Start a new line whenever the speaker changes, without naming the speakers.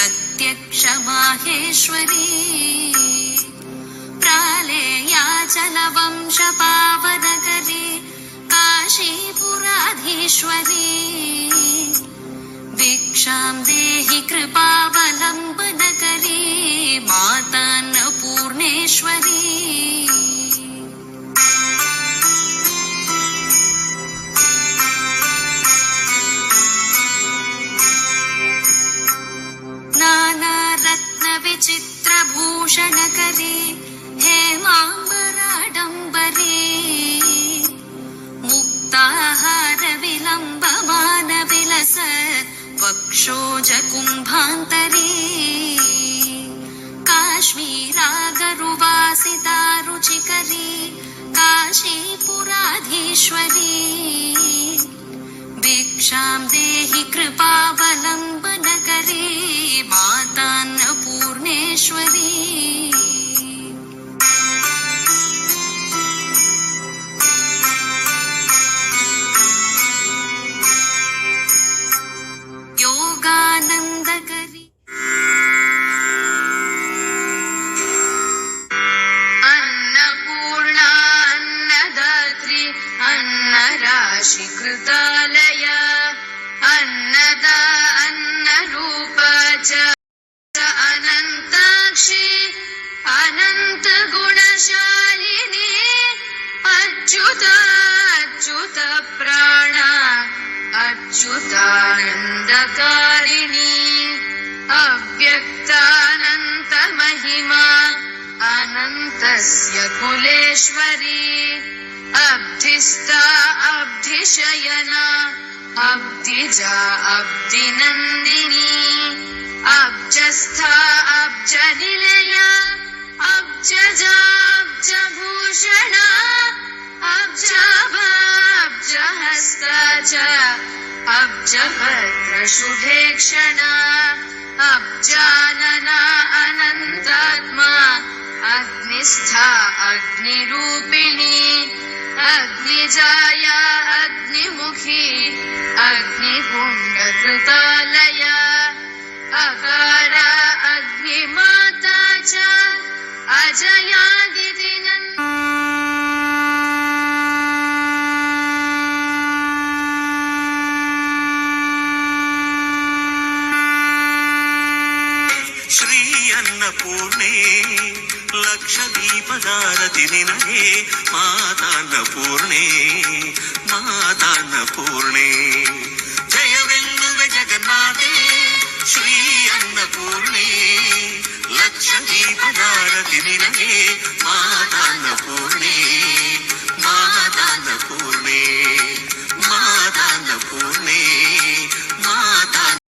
प्रत्यक्ष माहेश्वरी प्रालेयाचलवंश पावनकरी काशीपुराधीश्वरी भिक्षां देहि कृपावलम्बनकरी मातान्नपूर्णेश्वरी नानारत्नविचित्रभूषणकरी हेमाम्बराडम्बरी मुक्ताहारविलम्बमानविलसत् वक्षोजकुम्भान्तरी काश्मीरागरुवासितारुचिकरी काशीपुराधीश्वरी भिक्षां देहि कृपावलम्बनकरी मातान्नपूर्णेश्वरी योगानन्दकरी अन्नपूर्णा अन्नदात्री अन्नराशिकृतालय अन्नदा अन्नरूपा च अनन्ताक्षी अनन्तगुणशालिनी अच्युता अच्युत प्राणा अच्युतानन्दकारिणी अव्यक्तानन्तमहिमा अनन्तस्य कुलेश्वरी अब्धिस्था अब्धिशयना अब्धिजा अब्धिनन्दिनी अब्जस्था अब्जनिलया अब्जजा अब्जभूषणा अब्जाभाब्जहस्ता च अब्जभद्रशुभेक्षणा अब्जानना अनन्तात्मा अग्निस्था अग्निरूपिणी अग्निजाया अग्निमुखी अग्निकुण्डकृतालया अकारा अग्निमाता च अजयादितिनन्दिनी
ಶ್ರೀ ಅನ್ನಪೂರ್ಣೆ ಲಕ್ಷದೀಪದಾರತಿ ನಿನಗೆ ಮಾತಾನ್ನಪೂರ್ಣೆ ಮಾತಾನ್ನಪೂರ್ಣೆ ಜಯವೆನ್ನುವೆ ಜಗನ್ನಾಥೆ ಶ್ರೀ ಅನ್ನಪೂರ್ಣೆ ಲಕ್ಷದೀಪದಾರತಿ ನಿನಗೆ ಮಾತಾನ್ನಪೂರ್ಣೆ